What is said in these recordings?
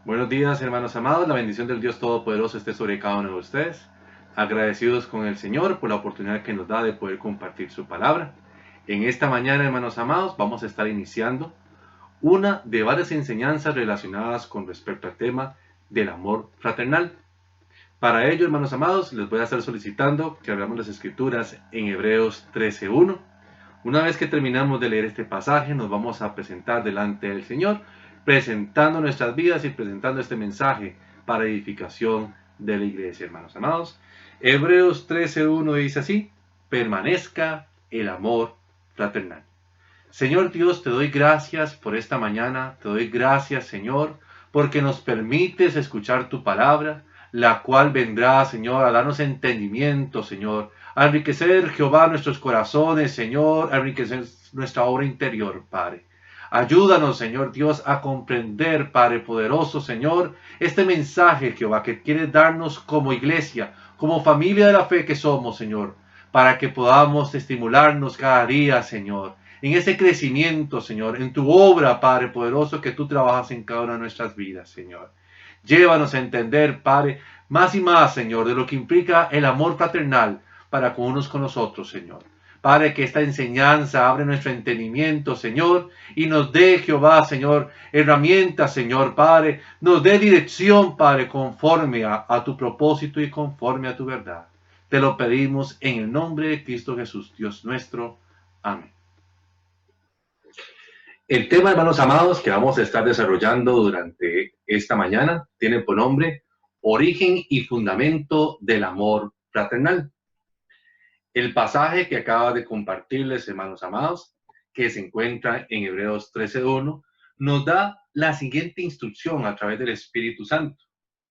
Buenos días, hermanos amados. La bendición del Dios Todopoderoso esté sobre cada uno de ustedes. Agradecidos con el Señor por la oportunidad que nos da de poder compartir su palabra. En esta mañana, hermanos amados, vamos a estar iniciando una de varias enseñanzas relacionadas con respecto al tema del amor fraternal. Para ello, hermanos amados, les voy a estar solicitando que abramos las escrituras en Hebreos 13:1. Una vez que terminamos de leer este pasaje, nos vamos a presentar delante del Señor, presentando nuestras vidas y presentando este mensaje para edificación de la iglesia, hermanos amados. Hebreos 13:1 dice así: permanezca el amor fraternal. Señor Dios, te doy gracias por esta mañana, te doy gracias, Señor, porque nos permites escuchar tu palabra, la cual vendrá, Señor, a darnos entendimiento, Señor, a enriquecer, Jehová, nuestros corazones, Señor, a enriquecer nuestra obra interior, Padre. Ayúdanos, Señor Dios, a comprender, Padre poderoso, Señor, este mensaje, Jehová, que quieres darnos como iglesia, como familia de la fe que somos, Señor, para que podamos estimularnos cada día, Señor, en ese crecimiento, Señor, en tu obra, Padre poderoso, que tú trabajas en cada una de nuestras vidas, Señor. Llévanos a entender, Padre, más y más, Señor, de lo que implica el amor fraternal para con unos con los otros, Señor. Padre, que esta enseñanza abre nuestro entendimiento, Señor, y nos dé, Jehová, Señor, herramientas, Señor, Padre, nos dé dirección, Padre, conforme a tu propósito y conforme a tu verdad. Te lo pedimos en el nombre de Cristo Jesús, Dios nuestro. Amén. El tema, hermanos amados, que vamos a estar desarrollando durante esta mañana tiene por nombre Origen y Fundamento del Amor Fraternal. El pasaje que acaba de compartirles, hermanos amados, que se encuentra en Hebreos 13:1, nos da la siguiente instrucción a través del Espíritu Santo,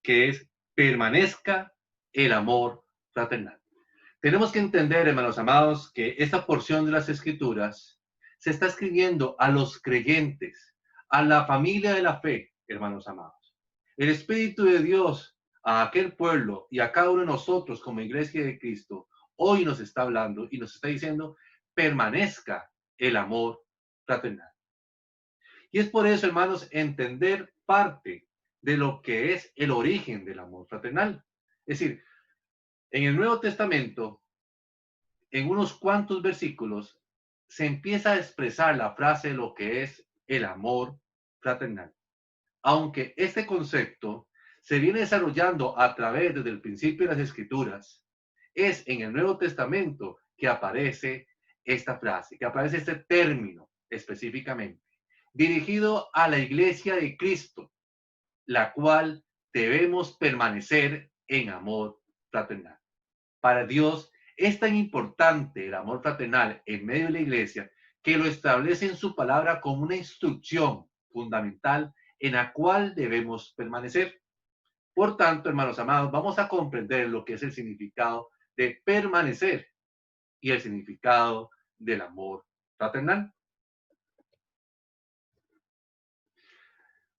que es: permanezca el amor fraternal. Tenemos que entender, hermanos amados, que esta porción de las Escrituras se está escribiendo a los creyentes, a la familia de la fe, hermanos amados. El Espíritu de Dios a aquel pueblo y a cada uno de nosotros como iglesia de Cristo hoy nos está hablando y nos está diciendo: permanezca el amor fraternal. Y es por eso, hermanos, entender parte de lo que es el origen del amor fraternal. Es decir, en el Nuevo Testamento, en unos cuantos versículos, se empieza a expresar la frase de lo que es el amor fraternal. Aunque este concepto se viene desarrollando a través desde el principio de las Escrituras, es en el Nuevo Testamento que aparece esta frase, que aparece este término específicamente, dirigido a la iglesia de Cristo, la cual debemos permanecer en amor fraternal. Para Dios es tan importante el amor fraternal en medio de la iglesia que lo establece en su palabra como una instrucción fundamental en la cual debemos permanecer. Por tanto, hermanos amados, vamos a comprender lo que es el significado de permanecer y el significado del amor fraternal.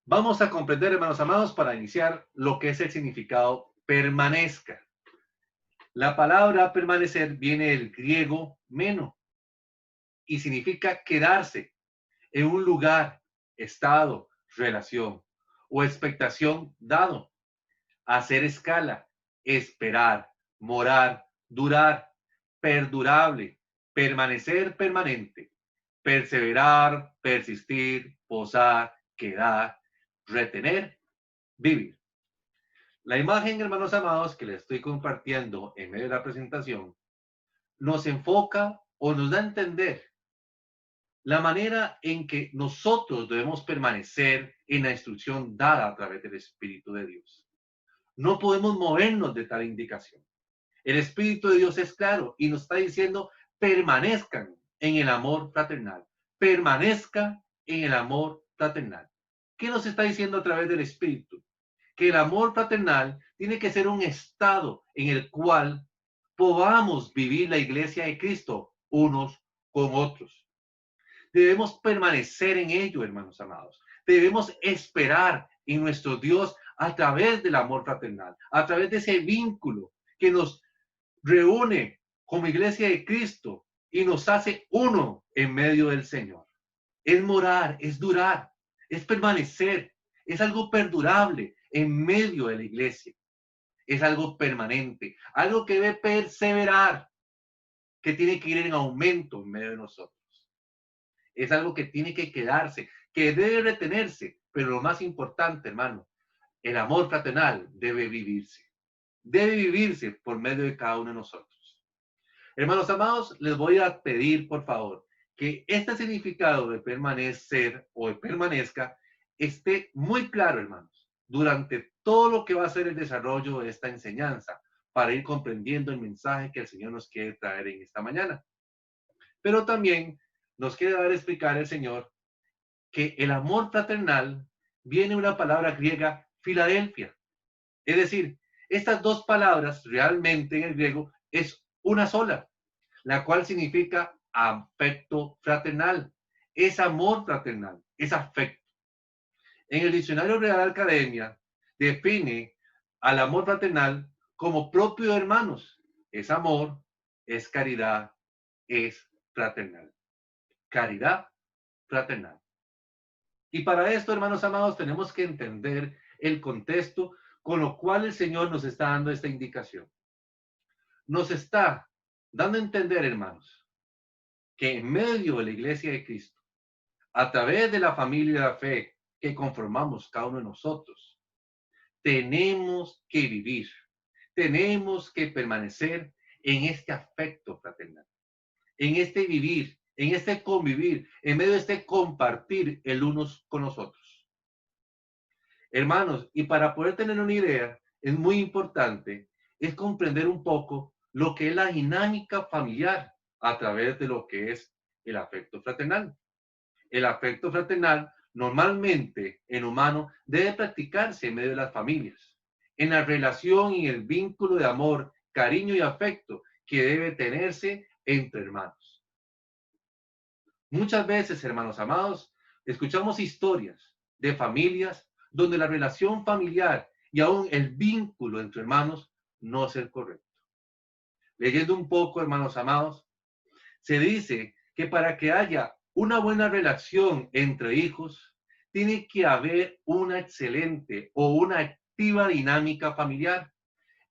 Vamos a comprender, hermanos amados, para iniciar lo que es el significado permanezca. La palabra permanecer viene del griego meno y significa quedarse en un lugar, estado, relación o expectación dado, hacer escala, esperar, morar, durar, perdurable, permanecer permanente, perseverar, persistir, posar, quedar, retener, vivir. La imagen, hermanos amados, que les estoy compartiendo en medio de la presentación, nos enfoca o nos da a entender la manera en que nosotros debemos permanecer en la instrucción dada a través del Espíritu de Dios. No podemos movernos de tal indicación. El Espíritu de Dios es claro y nos está diciendo: permanezcan en el amor fraternal. Permanezca en el amor fraternal. ¿Qué nos está diciendo a través del Espíritu? Que el amor fraternal tiene que ser un estado en el cual podamos vivir la iglesia de Cristo unos con otros. Debemos permanecer en ello, hermanos amados. Debemos esperar en nuestro Dios a través del amor fraternal, a través de ese vínculo que nos reúne como iglesia de Cristo y nos hace uno en medio del Señor. Es morar, es durar, es permanecer, es algo perdurable en medio de la iglesia. Es algo permanente, algo que debe perseverar, que tiene que ir en aumento en medio de nosotros. Es algo que tiene que quedarse, que debe retenerse, pero lo más importante, hermano, el amor fraternal debe vivirse. Debe vivirse por medio de cada uno de nosotros. Hermanos amados, les voy a pedir, por favor, que este significado de permanecer o de permanezca esté muy claro, hermanos, durante todo lo que va a ser el desarrollo de esta enseñanza, para ir comprendiendo el mensaje que el Señor nos quiere traer en esta mañana. Pero también nos quiere dar a explicar el Señor que el amor fraternal viene de una palabra griega, Filadelfia. Es decir, estas dos palabras realmente en el griego es una sola, la cual significa afecto fraternal. Es amor fraternal, es afecto. En el diccionario Real Academia define al amor fraternal como propio de hermanos. Es amor, es caridad, es fraternal. Caridad fraternal. Y para esto, hermanos amados, tenemos que entender el contexto con lo cual el Señor nos está dando esta indicación. Nos está dando a entender, hermanos, que en medio de la iglesia de Cristo, a través de la familia de la fe que conformamos cada uno de nosotros, tenemos que vivir, tenemos que permanecer en este afecto fraternal, en este vivir, en este convivir, en medio de este compartir el unos con los otros. Hermanos, y para poder tener una idea, es muy importante, es comprender un poco lo que es la dinámica familiar a través de lo que es el afecto fraternal. El afecto fraternal normalmente en humano debe practicarse en medio de las familias, en la relación y el vínculo de amor, cariño y afecto que debe tenerse entre hermanos. Muchas veces, hermanos amados, escuchamos historias de familias donde la relación familiar y aún el vínculo entre hermanos no es el correcto. Leyendo un poco, hermanos amados, se dice que para que haya una buena relación entre hijos, tiene que haber una excelente o una activa dinámica familiar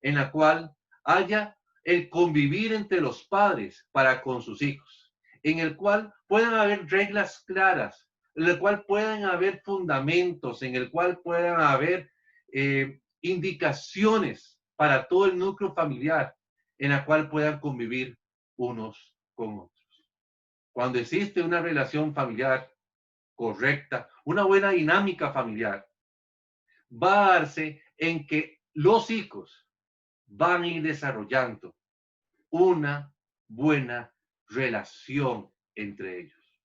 en la cual haya el convivir entre los padres para con sus hijos, en el cual puedan haber reglas claras, en el cual puedan haber fundamentos, en el cual puedan haber indicaciones para todo el núcleo familiar, en la cual puedan convivir unos con otros. Cuando existe una relación familiar correcta, una buena dinámica familiar, va a darse en que los hijos van a ir desarrollando una buena relación entre ellos.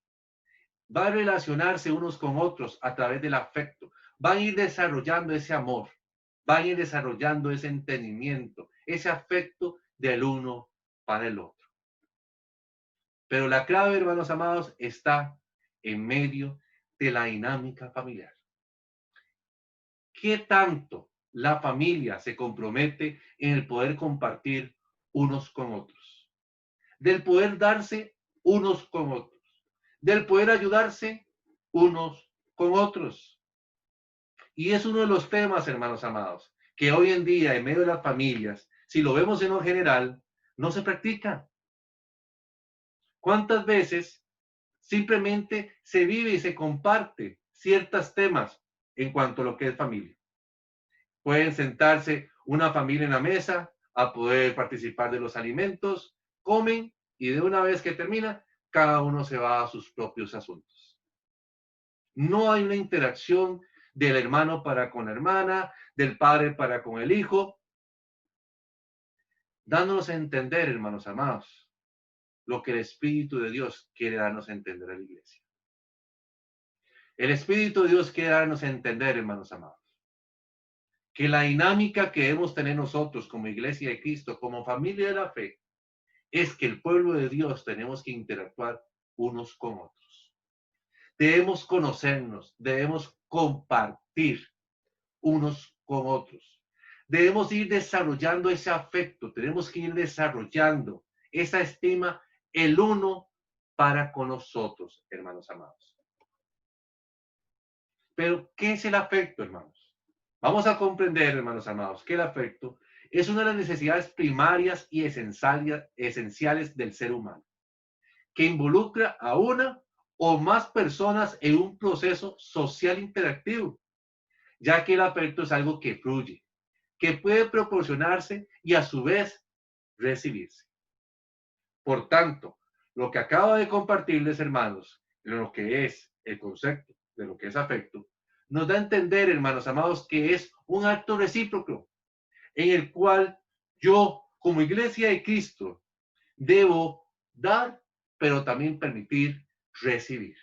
Va a relacionarse unos con otros a través del afecto. Van a ir desarrollando ese amor. Van a ir desarrollando ese entendimiento, ese afecto del uno para el otro. Pero la clave, hermanos amados, está en medio de la dinámica familiar. ¿Qué tanto la familia se compromete en el poder compartir unos con otros? Del poder darse unos con otros, del poder ayudarse unos con otros. Y es uno de los temas, hermanos amados, que hoy en día en medio de las familias, si lo vemos en lo general, no se practica. ¿Cuántas veces simplemente se vive y se comparte ciertos temas en cuanto a lo que es familia? Pueden sentarse una familia en la mesa a poder participar de los alimentos, comen y de una vez que termina, cada uno se va a sus propios asuntos. No hay una interacción del hermano para con la hermana, del padre para con el hijo, dándonos a entender, hermanos amados, lo que el Espíritu de Dios quiere darnos a entender a la iglesia. El Espíritu de Dios quiere darnos a entender, hermanos amados, que la dinámica que debemos tener nosotros como iglesia de Cristo, como familia de la fe, es que el pueblo de Dios tenemos que interactuar unos con otros. Debemos conocernos, debemos compartir unos con otros. Debemos ir desarrollando ese afecto, tenemos que ir desarrollando esa estima el uno para con nosotros, hermanos amados. Pero, ¿qué es el afecto, hermanos? Vamos a comprender, hermanos amados, que el afecto es una de las necesidades primarias y esenciales del ser humano, que involucra a una o más personas en un proceso social interactivo, ya que el afecto es algo que fluye, que puede proporcionarse y a su vez recibirse. Por tanto, lo que acabo de compartirles, hermanos, en lo que es el concepto de lo que es afecto, nos da a entender, hermanos amados, que es un acto recíproco en el cual yo, como iglesia de Cristo, debo dar, pero también permitir recibir.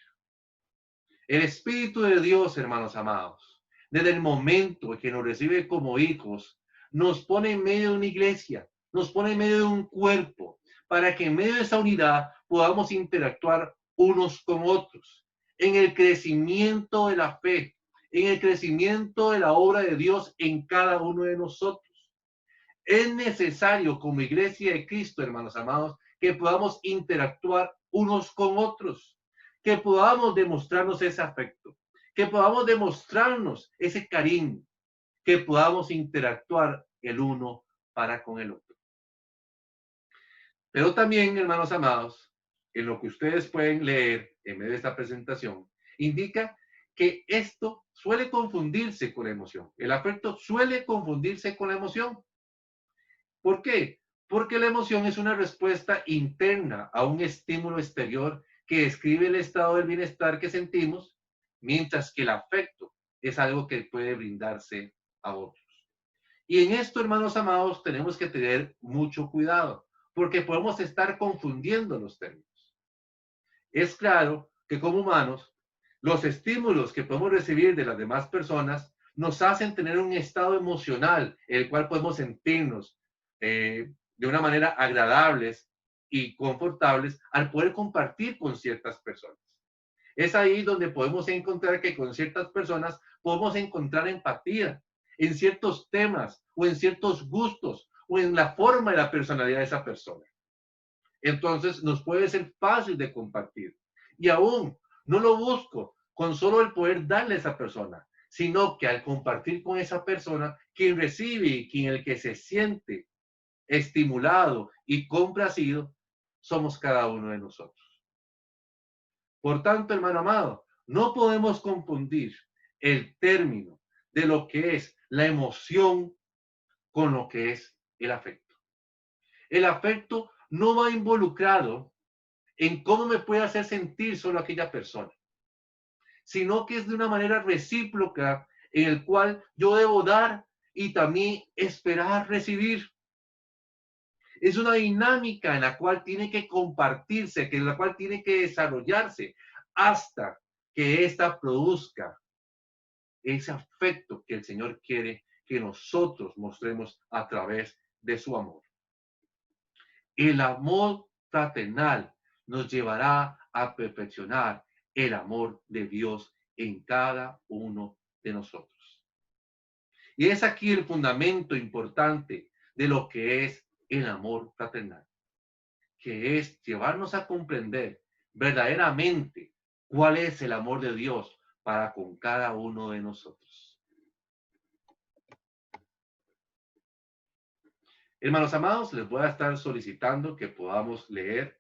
El Espíritu de Dios, hermanos amados, desde el momento en que nos recibe como hijos, nos pone en medio de una iglesia, nos pone en medio de un cuerpo, para que en medio de esa unidad podamos interactuar unos con otros, en el crecimiento de la fe, en el crecimiento de la obra de Dios en cada uno de nosotros. Es necesario como iglesia de Cristo, hermanos amados, que podamos interactuar unos con otros, que podamos demostrarnos ese afecto, que podamos demostrarnos ese cariño, que podamos interactuar el uno para con el otro. Pero también, hermanos amados, en lo que ustedes pueden leer en medio de esta presentación, indica que esto suele confundirse con la emoción. El afecto suele confundirse con la emoción. ¿Por qué? Porque la emoción es una respuesta interna a un estímulo exterior que describe el estado del bienestar que sentimos, mientras que el afecto es algo que puede brindarse a otros. Y en esto, hermanos amados, tenemos que tener mucho cuidado, porque podemos estar confundiendo los términos. Es claro que como humanos, los estímulos que podemos recibir de las demás personas nos hacen tener un estado emocional, el cual podemos sentirnos de una manera agradables y confortables al poder compartir con ciertas personas. Es ahí donde podemos encontrar que con ciertas personas podemos encontrar empatía en ciertos temas o en ciertos gustos o en la forma de la personalidad de esa persona. Entonces nos puede ser fácil de compartir. Y aún no lo busco con solo el poder darle a esa persona, sino que al compartir con esa persona, quien recibe y quien el que se siente estimulado y complacido, somos cada uno de nosotros. Por tanto, hermano amado, no podemos confundir el término de lo que es la emoción con lo que es el afecto. El afecto no va involucrado en cómo me puede hacer sentir solo aquella persona, sino que es de una manera recíproca en el cual yo debo dar y también esperar recibir. Es una dinámica en la cual tiene que compartirse, en la cual tiene que desarrollarse hasta que ésta produzca ese afecto que el Señor quiere que nosotros mostremos a través de su amor. El amor fraternal nos llevará a perfeccionar el amor de Dios en cada uno de nosotros. Y es aquí el fundamento importante de lo que es el amor fraternal, que es llevarnos a comprender verdaderamente cuál es el amor de Dios para con cada uno de nosotros. Hermanos amados, les voy a estar solicitando que podamos leer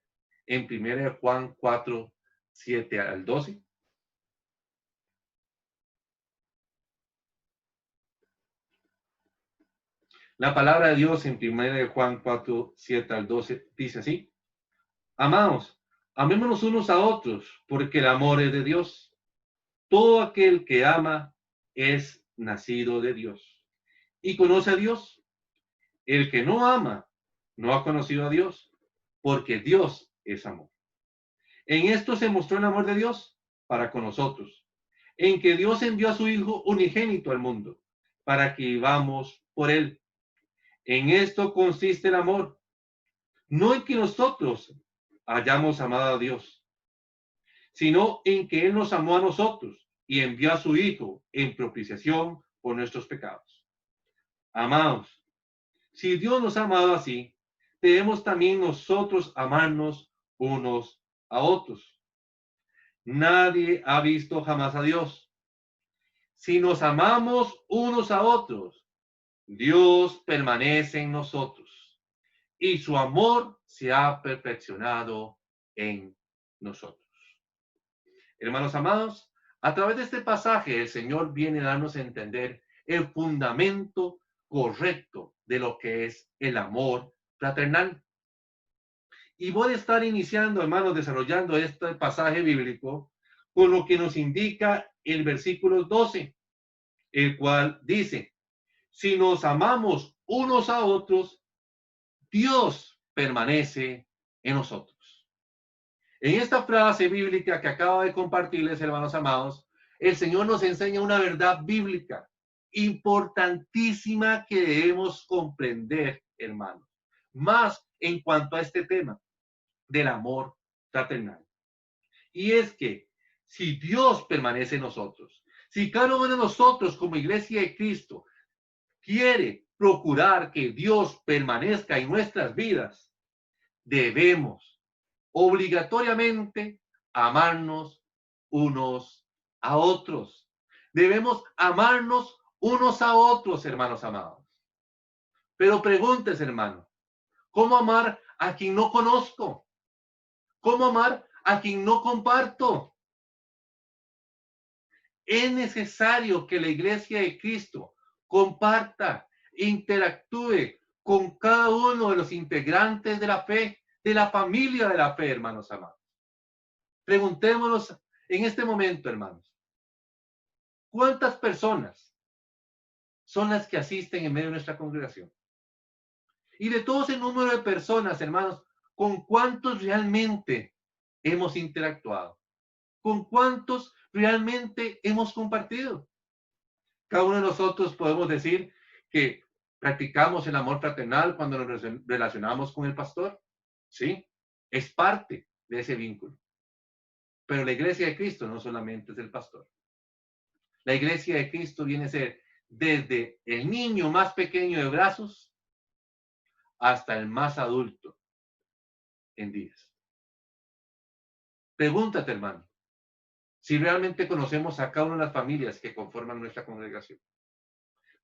en 1 Juan 4, 7 al 12. La palabra de Dios en 1 Juan 4, 7 al 12 dice así: Amados, amémonos unos a otros, porque el amor es de Dios. Todo aquel que ama es nacido de Dios y conoce a Dios. El que no ama no ha conocido a Dios, porque Dios es amor. En esto se mostró el amor de Dios para con nosotros, en que Dios envió a su Hijo unigénito al mundo, para que vivamos por él. En esto consiste el amor, no en que nosotros hayamos amado a Dios, sino en que Él nos amó a nosotros y envió a su Hijo en propiciación por nuestros pecados. Amados, si Dios nos ha amado así, debemos también nosotros amarnos unos a otros. Nadie ha visto jamás a Dios. si nos amamos unos a otros, Dios permanece en nosotros y su amor se ha perfeccionado en nosotros. Hermanos amados, a través de este pasaje el Señor viene a darnos a entender el fundamento correcto de lo que es el amor fraternal. Y voy a estar iniciando, hermanos, desarrollando este pasaje bíblico con lo que nos indica el versículo 12, el cual dice, si nos amamos unos a otros, Dios permanece en nosotros. En esta frase bíblica que acabo de compartirles, hermanos amados, el Señor nos enseña una verdad bíblica importantísima que debemos comprender, hermanos, más en cuanto a este tema del amor fraternal. Y es que si Dios permanece en nosotros, si cada uno de nosotros como iglesia de Cristo quiere procurar que Dios permanezca en nuestras vidas, debemos obligatoriamente amarnos unos a otros. Debemos amarnos unos a otros, hermanos amados. Pero preguntes, hermano, ¿cómo amar a quien no conozco? ¿Cómo amar a quien no comparto? Es necesario que la iglesia de Cristo comparta, interactúe con cada uno de los integrantes de la fe, de la familia de la fe, hermanos amados. Preguntémonos en este momento, hermanos, ¿cuántas personas son las que asisten en medio de nuestra congregación? Y de todo ese número de personas, hermanos, ¿con cuántos realmente hemos interactuado? ¿Con cuántos realmente hemos compartido? Cada uno de nosotros podemos decir que practicamos el amor fraternal cuando nos relacionamos con el pastor. Sí, es parte de ese vínculo. Pero la iglesia de Cristo no solamente es el pastor. La iglesia de Cristo viene a ser desde el niño más pequeño de brazos hasta el más adulto en días. Pregúntate, hermano, si realmente conocemos a cada una de las familias que conforman nuestra congregación.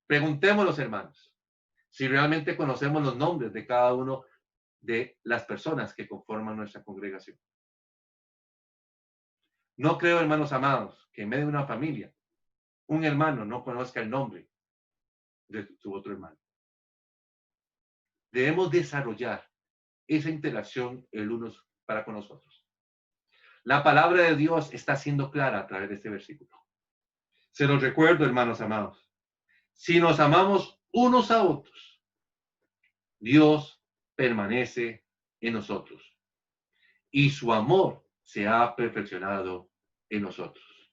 Preguntémonos, hermanos, si realmente conocemos los nombres de cada uno de las personas que conforman nuestra congregación. No creo, hermanos amados, que en medio de una familia, un hermano no conozca el nombre de su otro hermano. Debemos desarrollar esa interacción el unos para con nosotros. La palabra de Dios está siendo clara a través de este versículo. Se los recuerdo, hermanos amados. Si nos amamos unos a otros, Dios permanece en nosotros y su amor se ha perfeccionado en nosotros.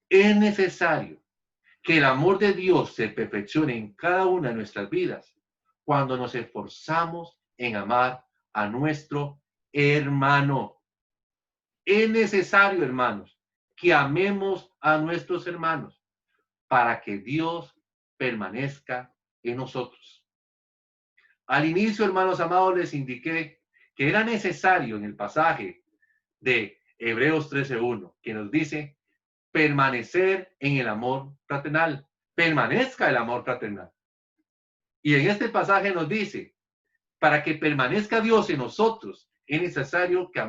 Es necesario que el amor de Dios se perfeccione en cada una de nuestras vidas cuando nos esforzamos en amar a nuestro hermano. Es necesario, hermanos, que amemos a nuestros hermanos para que Dios permanezca en nosotros. Al inicio, hermanos amados, les indiqué que era necesario en el pasaje de Hebreos 13:1, que nos dice permanecer en el amor fraternal, permanezca el amor fraternal. Y en este pasaje nos dice, para que permanezca Dios en nosotros, es necesario que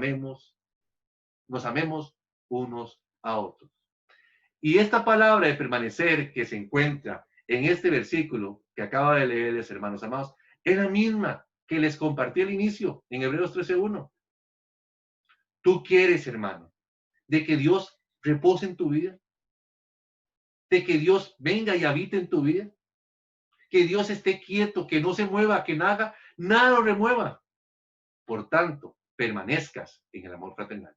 nos amemos unos a otros. Y esta palabra de permanecer que se encuentra en este versículo que acaba de leerles, hermanos amados, es la misma que les compartí al inicio en Hebreos 13:1. Tú quieres, hermano, de que Dios repose en tu vida, de que Dios venga y habite en tu vida, que Dios esté quieto, que no se mueva, que nada lo remueva. Por tanto, permanezcas en el amor fraternal.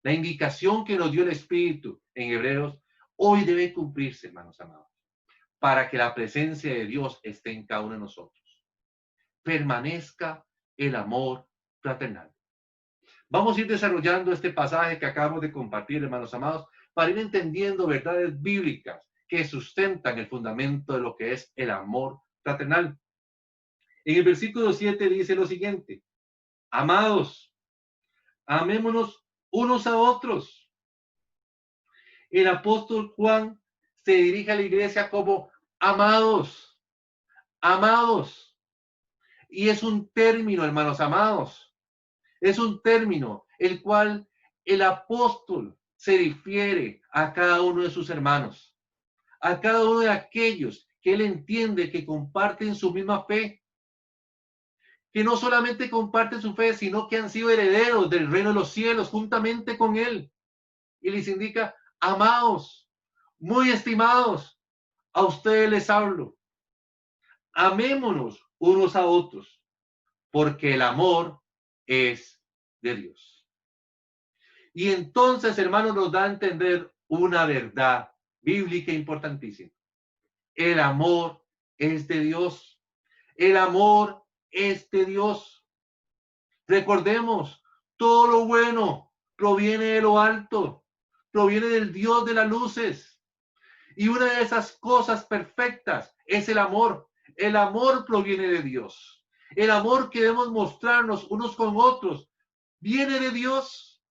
La indicación que nos dio el Espíritu en Hebreos hoy debe cumplirse, hermanos amados, para que la presencia de Dios esté en cada uno de nosotros. Permanezca el amor fraternal. Vamos a ir desarrollando este pasaje que acabamos de compartir, hermanos amados, para ir entendiendo verdades bíblicas que sustentan el fundamento de lo que es el amor fraternal. En el versículo 7 dice lo siguiente: amados, amémonos unos a otros. El apóstol Juan se dirige a la iglesia como amados, amados. Y es un término, hermanos amados, es un término el cual el apóstol se refiere a cada uno de sus hermanos, a cada uno de aquellos que él entiende que comparten su misma fe, que no solamente comparten su fe, sino que han sido herederos del reino de los cielos juntamente con él. Y les indica, amados, muy estimados, a ustedes les hablo. Amémonos unos a otros, porque el amor es de Dios. Y entonces, hermanos, nos da a entender una verdad bíblica importantísima. El amor es de Dios. El amor es de Dios. Recordemos, todo lo bueno proviene de lo alto, proviene del Dios de las luces. Y una de esas cosas perfectas es el amor. El amor proviene de Dios. El amor que debemos mostrarnos unos con otros viene de Dios.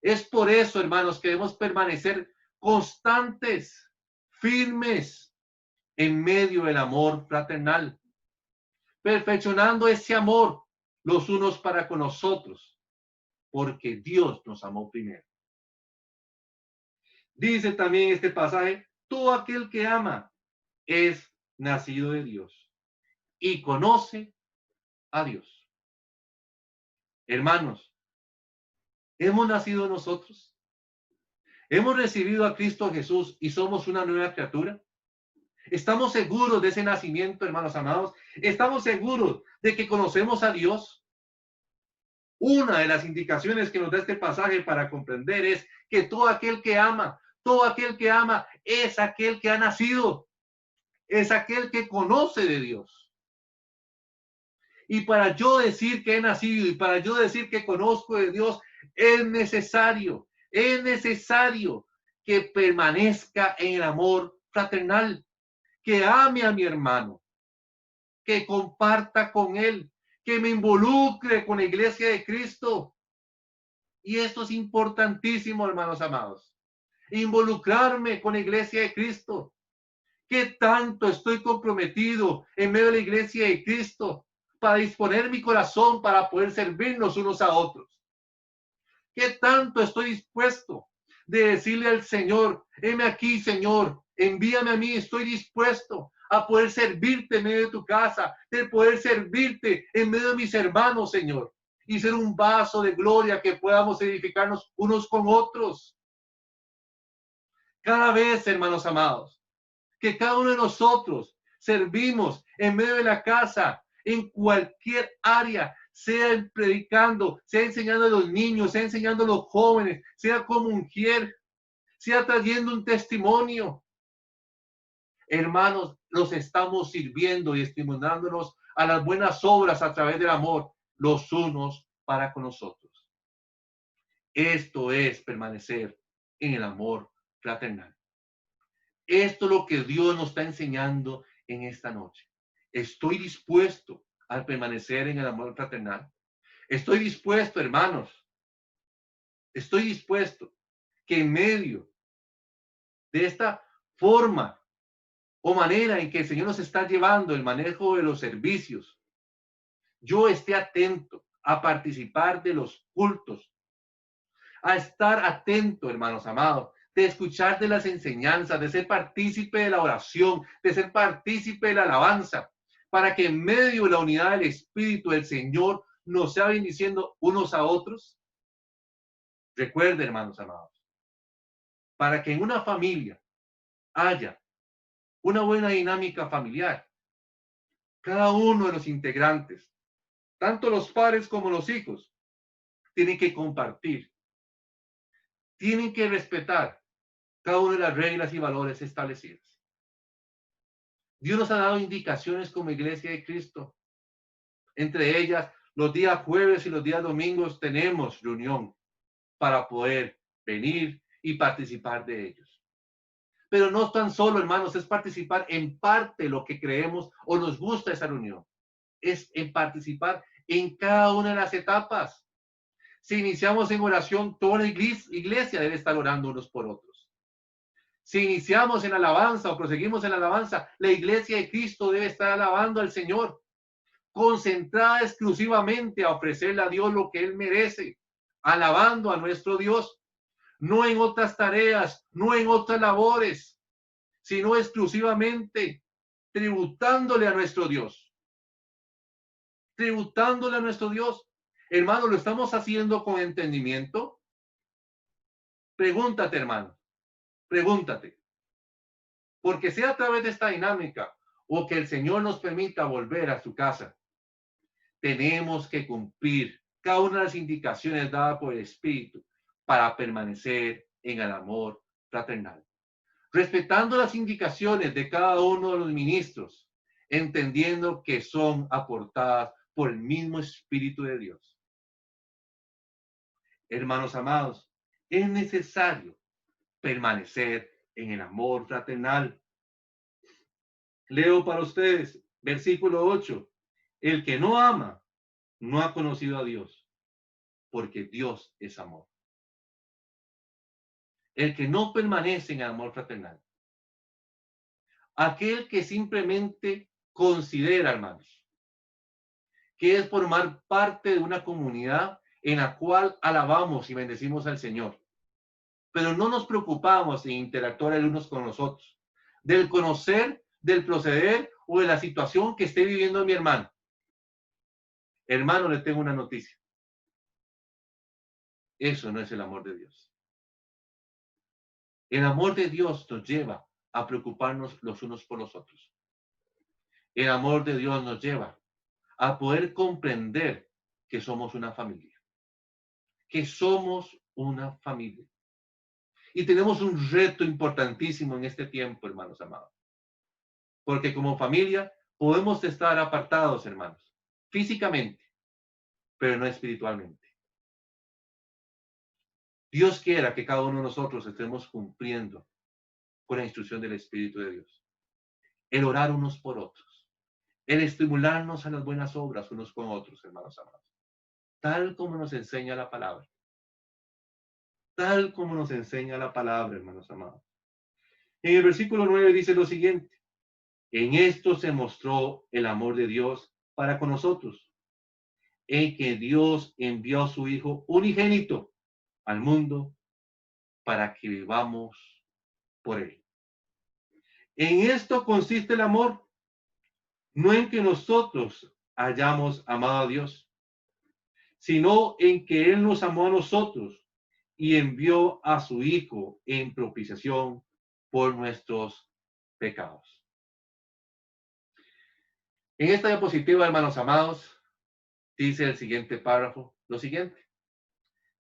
Es por eso, hermanos, que debemos permanecer constantes, firmes en medio del amor fraternal, perfeccionando ese amor los unos para con nosotros, porque Dios nos amó primero. Dice también este pasaje, todo aquel que ama es nacido de Dios y conoce a Dios. Hermanos, hemos nacido nosotros, hemos recibido a Cristo Jesús y somos una nueva criatura. Estamos seguros de ese nacimiento, hermanos amados. Estamos seguros de que conocemos a Dios. Una de las indicaciones que nos da este pasaje para comprender es que todo aquel que ama es aquel que ha nacido, es aquel que conoce de Dios. Y para yo decir que he nacido y para yo decir que conozco de Dios, es necesario que permanezca en el amor fraternal, que ame a mi hermano, que comparta con él, que me involucre con la iglesia de Cristo. Y esto es importantísimo, hermanos amados. Involucrarme con la iglesia de Cristo. ¿Qué tanto estoy comprometido en medio de la iglesia de Cristo para disponer mi corazón para poder servirnos unos a otros? ¿Qué tanto estoy dispuesto de decirle al Señor, heme aquí, Señor, envíame a mí, estoy dispuesto a poder servirte en medio de tu casa, de poder servirte en medio de mis hermanos, Señor, y ser un vaso de gloria que podamos edificarnos unos con otros? Cada vez, hermanos amados, que cada uno de nosotros servimos en medio de la casa, en cualquier área, sea predicando, sea enseñando a los niños, sea enseñando a los jóvenes, sea como mujer, sea trayendo un testimonio. Hermanos, los estamos sirviendo y estimulándonos a las buenas obras a través del amor, los unos para con nosotros. Esto es permanecer en el amor fraternal. Esto es lo que Dios nos está enseñando en esta noche. Estoy dispuesto a permanecer en el amor fraternal. Estoy dispuesto, hermanos. Estoy dispuesto que en medio de esta forma o manera en que el Señor nos está llevando el manejo de los servicios, yo esté atento a participar de los cultos, a estar atento, hermanos amados, de escuchar de las enseñanzas, de ser partícipe de la oración, de ser partícipe de la alabanza, para que en medio de la unidad del Espíritu del Señor nos sea bendiciendo unos a otros. Recuerde, hermanos amados, para que en una familia haya una buena dinámica familiar, cada uno de los integrantes, tanto los padres como los hijos, tienen que compartir, tienen que respetar cada una de las reglas y valores establecidas. Dios nos ha dado indicaciones como iglesia de Cristo. Entre ellas, los días jueves y los días domingos tenemos reunión para poder venir y participar de ellos. Pero no tan solo, hermanos, es participar en parte de lo que creemos o nos gusta esa reunión. Es en participar en cada una de las etapas. Si iniciamos en oración, toda la iglesia debe estar orando unos por otros. Si iniciamos en alabanza o proseguimos en alabanza, la iglesia de Cristo debe estar alabando al Señor, concentrada exclusivamente a ofrecerle a Dios lo que Él merece, alabando a nuestro Dios, no en otras tareas, no en otras labores, sino exclusivamente tributándole a nuestro Dios, tributándole a nuestro Dios. Hermano, ¿lo estamos haciendo con entendimiento? Pregúntate, hermano, pregúntate. Porque sea a través de esta dinámica o que el Señor nos permita volver a su casa, tenemos que cumplir cada una de las indicaciones dadas por el Espíritu para permanecer en el amor fraternal. Respetando las indicaciones de cada uno de los ministros, entendiendo que son aportadas por el mismo Espíritu de Dios. Hermanos amados, es necesario permanecer en el amor fraternal. Leo para ustedes, versículo 8. El que no ama, no ha conocido a Dios, porque Dios es amor. El que no permanece en el amor fraternal. Aquel que simplemente considera, hermanos, que es formar parte de una comunidad en la cual alabamos y bendecimos al Señor. Pero no nos preocupamos en interactuar el unos con los otros, del conocer, del proceder o de la situación que esté viviendo mi hermano. Hermano, le tengo una noticia. Eso no es el amor de Dios. El amor de Dios nos lleva a preocuparnos los unos por los otros. El amor de Dios nos lleva a poder comprender que somos una familia. Que somos una familia. Y tenemos un reto importantísimo en este tiempo, hermanos amados. Porque como familia podemos estar apartados, hermanos, físicamente, pero no espiritualmente. Dios quiera que cada uno de nosotros estemos cumpliendo con la instrucción del Espíritu de Dios. El orar unos por otros. El estimularnos a las buenas obras unos con otros, hermanos amados. Tal como nos enseña la palabra. Tal como nos enseña la palabra, hermanos amados. En el versículo 9 dice lo siguiente. En esto se mostró el amor de Dios para con nosotros, en que Dios envió a su Hijo unigénito al mundo para que vivamos por él. En esto consiste el amor, no en que nosotros hayamos amado a Dios, sino en que Él nos amó a nosotros y envió a su Hijo en propiciación por nuestros pecados. En esta diapositiva, hermanos amados, dice el siguiente párrafo, lo siguiente.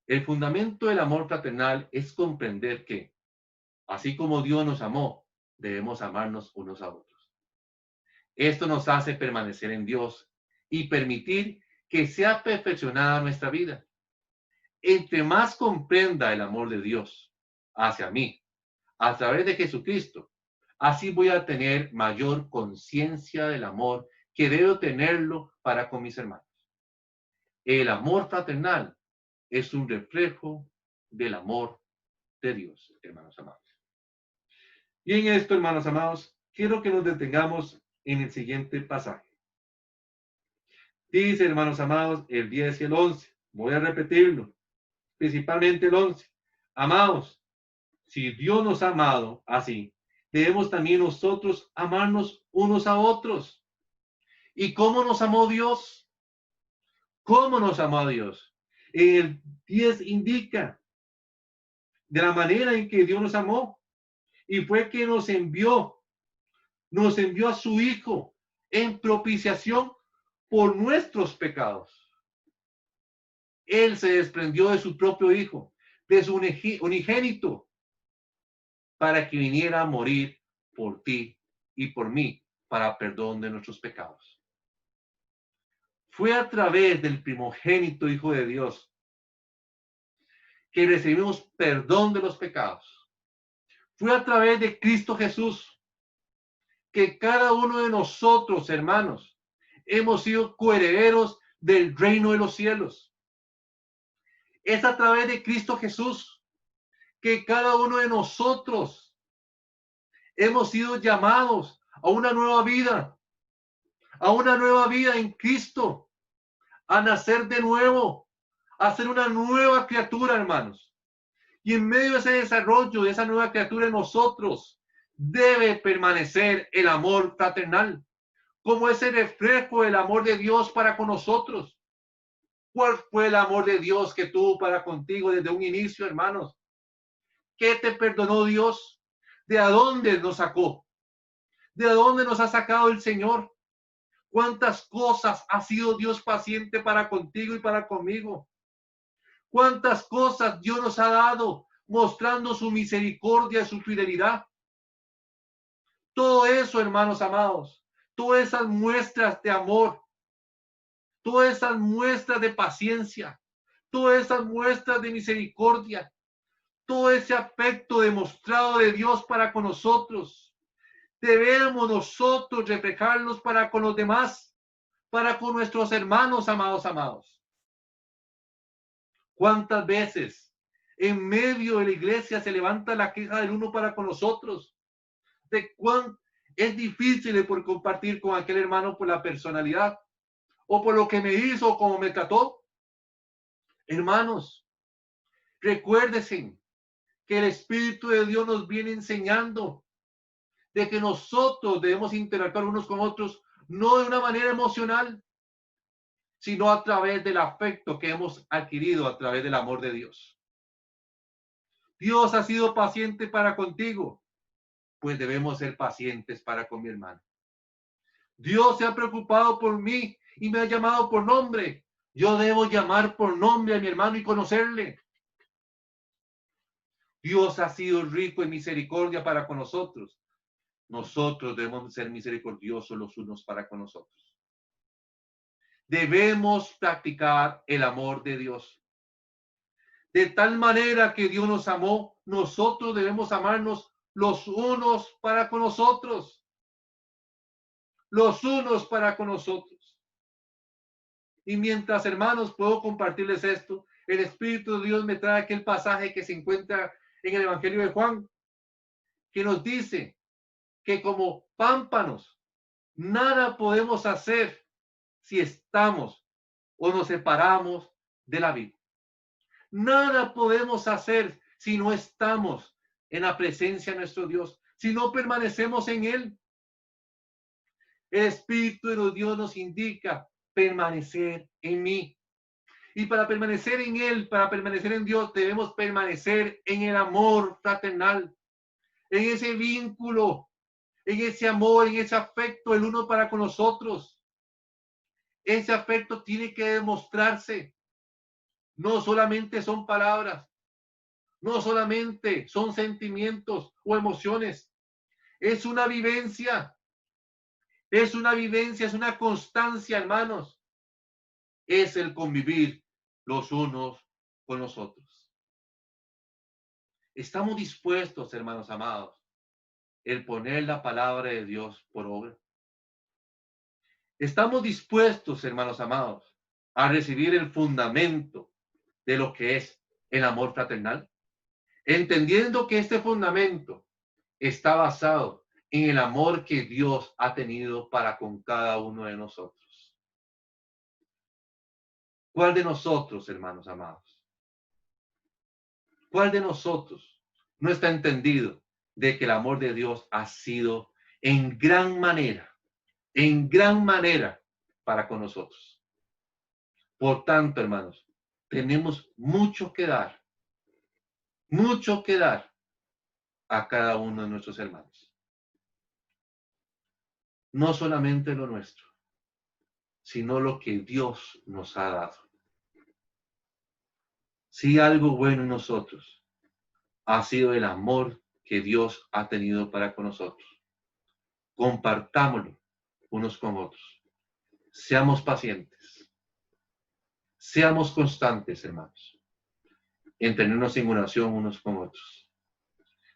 El fundamento del amor fraternal es comprender que, así como Dios nos amó, debemos amarnos unos a otros. Esto nos hace permanecer en Dios y permitir que sea perfeccionada nuestra vida. Entre más comprenda el amor de Dios hacia mí, a través de Jesucristo, así voy a tener mayor conciencia del amor que debo tenerlo para con mis hermanos. El amor fraternal es un reflejo del amor de Dios, hermanos amados. Y en esto, hermanos amados, quiero que nos detengamos en el siguiente pasaje. Dice, hermanos amados, el 10 y el 11. Voy a repetirlo, principalmente el 11. Amados, si Dios nos ha amado así, debemos también nosotros amarnos unos a otros. ¿Y cómo nos amó Dios? ¿Cómo nos amó Dios? El 10 indica de la manera en que Dios nos amó. Y fue que nos envió a su Hijo en propiciación por nuestros pecados. Él se desprendió de su propio Hijo, de su unigénito, para que viniera a morir por ti y por mí, para perdón de nuestros pecados. Fue a través del primogénito Hijo de Dios que recibimos perdón de los pecados. Fue a través de Cristo Jesús que cada uno de nosotros, hermanos, hemos sido coherederos del reino de los cielos. Es a través de Cristo Jesús que cada uno de nosotros Hemos sido llamados a una nueva vida en Cristo, a nacer de nuevo, a ser una nueva criatura, hermanos. Y en medio de ese desarrollo de esa nueva criatura en nosotros, debe permanecer el amor fraternal, como ese reflejo del amor de Dios para con nosotros. ¿Cuál fue el amor de Dios que tuvo para contigo desde un inicio, hermanos? ¿Qué te perdonó Dios? ¿De dónde nos sacó? ¿De dónde nos ha sacado el Señor? ¿Cuántas cosas ha sido Dios paciente para contigo y para conmigo? ¿Cuántas cosas Dios nos ha dado mostrando su misericordia y su fidelidad? Todo eso, hermanos amados, todas esas muestras de amor, todas esas muestras de paciencia, todas esas muestras de misericordia, todo ese afecto demostrado de Dios para con nosotros, debemos nosotros reflejarlos para con los demás, para con nuestros hermanos amados. ¿Cuántas veces en medio de la iglesia se levanta la queja del uno para con nosotros? De cuán es difícil por compartir con aquel hermano por la personalidad o por lo que me hizo o como me trató. Hermanos, recuérdense que el Espíritu de Dios nos viene enseñando de que nosotros debemos interactuar unos con otros, no de una manera emocional, sino a través del afecto que hemos adquirido a través del amor de Dios. Dios ha sido paciente para contigo, pues debemos ser pacientes para con mi hermano. Dios se ha preocupado por mí y me ha llamado por nombre. Yo debo llamar por nombre a mi hermano y conocerle. Dios ha sido rico en misericordia para con nosotros. Nosotros debemos ser misericordiosos los unos para con nosotros. Debemos practicar el amor de Dios. De tal manera que Dios nos amó, nosotros debemos amarnos los unos para con nosotros. Los unos para con nosotros. Y mientras, hermanos, puedo compartirles esto, el Espíritu de Dios me trae aquel pasaje que se encuentra en el Evangelio de Juan, que nos dice que como pámpanos, nada podemos hacer si estamos o nos separamos de la vid. Nada podemos hacer si no estamos en la presencia de nuestro Dios, si no permanecemos en Él. El Espíritu de Dios nos indica permanecer en mí. Y para permanecer en Él, para permanecer en Dios, debemos permanecer en el amor fraternal, en ese vínculo, en ese amor, en ese afecto el uno para con los otros. Ese afecto tiene que demostrarse. No solamente son palabras, no solamente son sentimientos o emociones. Es una vivencia, es una constancia, hermanos. Es el convivir los unos con los otros. Estamos dispuestos, hermanos amados, el poner la palabra de Dios por obra. Estamos dispuestos, hermanos amados, a recibir el fundamento de lo que es el amor fraternal, entendiendo que este fundamento está basado en el amor que Dios ha tenido para con cada uno de nosotros. ¿Cuál de nosotros, hermanos amados? ¿Cuál de nosotros no está entendido de que el amor de Dios ha sido en gran manera para con nosotros? Por tanto, hermanos, tenemos mucho que dar a cada uno de nuestros hermanos. No solamente lo nuestro, sino lo que Dios nos ha dado. Si algo bueno en nosotros ha sido el amor que Dios ha tenido para con nosotros, compartámoslo unos con otros. Seamos pacientes. Seamos constantes, hermanos, en tenernos en oración unos con otros.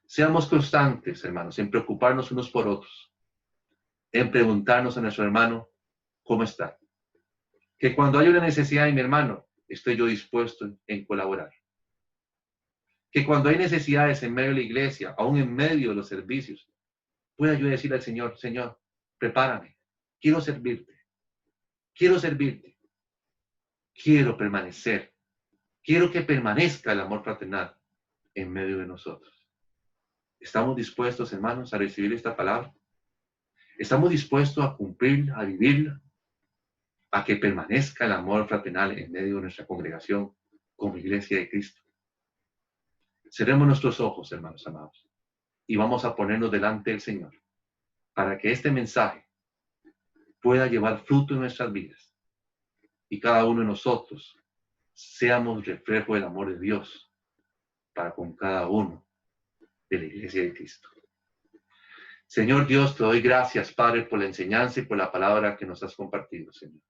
Seamos constantes, hermanos, en preocuparnos unos por otros, en preguntarnos a nuestro hermano, ¿cómo está? Que cuando hay una necesidad de mi hermano, estoy yo dispuesto en colaborar. Que cuando hay necesidades en medio de la iglesia, aún en medio de los servicios, pueda yo decirle al Señor, Señor, prepárame, quiero servirte, quiero servirte, quiero permanecer, quiero que permanezca el amor fraternal en medio de nosotros. ¿Estamos dispuestos, hermanos, a recibir esta palabra? ¿Estamos dispuestos a cumplirla, a vivirla, a que permanezca el amor fraternal en medio de nuestra congregación como iglesia de Cristo? Cerremos nuestros ojos, hermanos amados, y vamos a ponernos delante del Señor para que este mensaje pueda llevar fruto en nuestras vidas y cada uno de nosotros seamos reflejo del amor de Dios para con cada uno de la iglesia de Cristo. Señor Dios, te doy gracias, Padre, por la enseñanza y por la palabra que nos has compartido, Señor.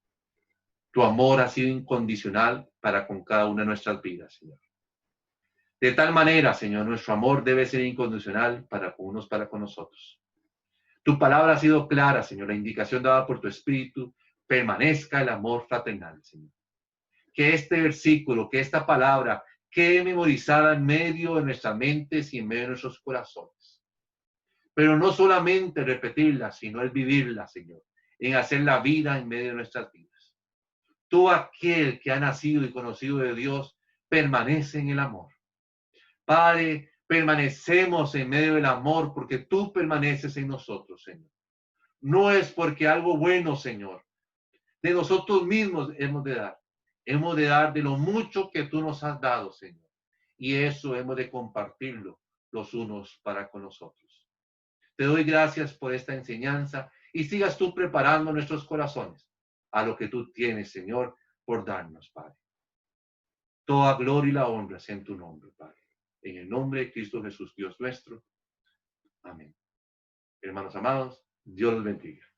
Tu amor ha sido incondicional para con cada una de nuestras vidas, Señor. De tal manera, Señor, nuestro amor debe ser incondicional para con unos, para con nosotros. Tu palabra ha sido clara, Señor, la indicación dada por tu Espíritu, permanezca el amor fraternal, Señor. Que este versículo, que esta palabra quede memorizada en medio de nuestras mentes y en medio de nuestros corazones. Pero no solamente repetirla, sino el vivirla, Señor, en hacer la vida en medio de nuestras vidas. Todo aquel que ha nacido y conocido de Dios permanece en el amor. Padre, permanecemos en medio del amor porque tú permaneces en nosotros, Señor. No es porque algo bueno, Señor, de nosotros mismos hemos de dar. Hemos de dar de lo mucho que tú nos has dado, Señor. Y eso hemos de compartirlo los unos para con nosotros. Te doy gracias por esta enseñanza y sigas tú preparando nuestros corazones a lo que tú tienes, Señor, por darnos, Padre. Toda gloria y la honra sea en tu nombre, Padre. En el nombre de Cristo Jesús, Dios nuestro. Amén. Hermanos amados, Dios los bendiga.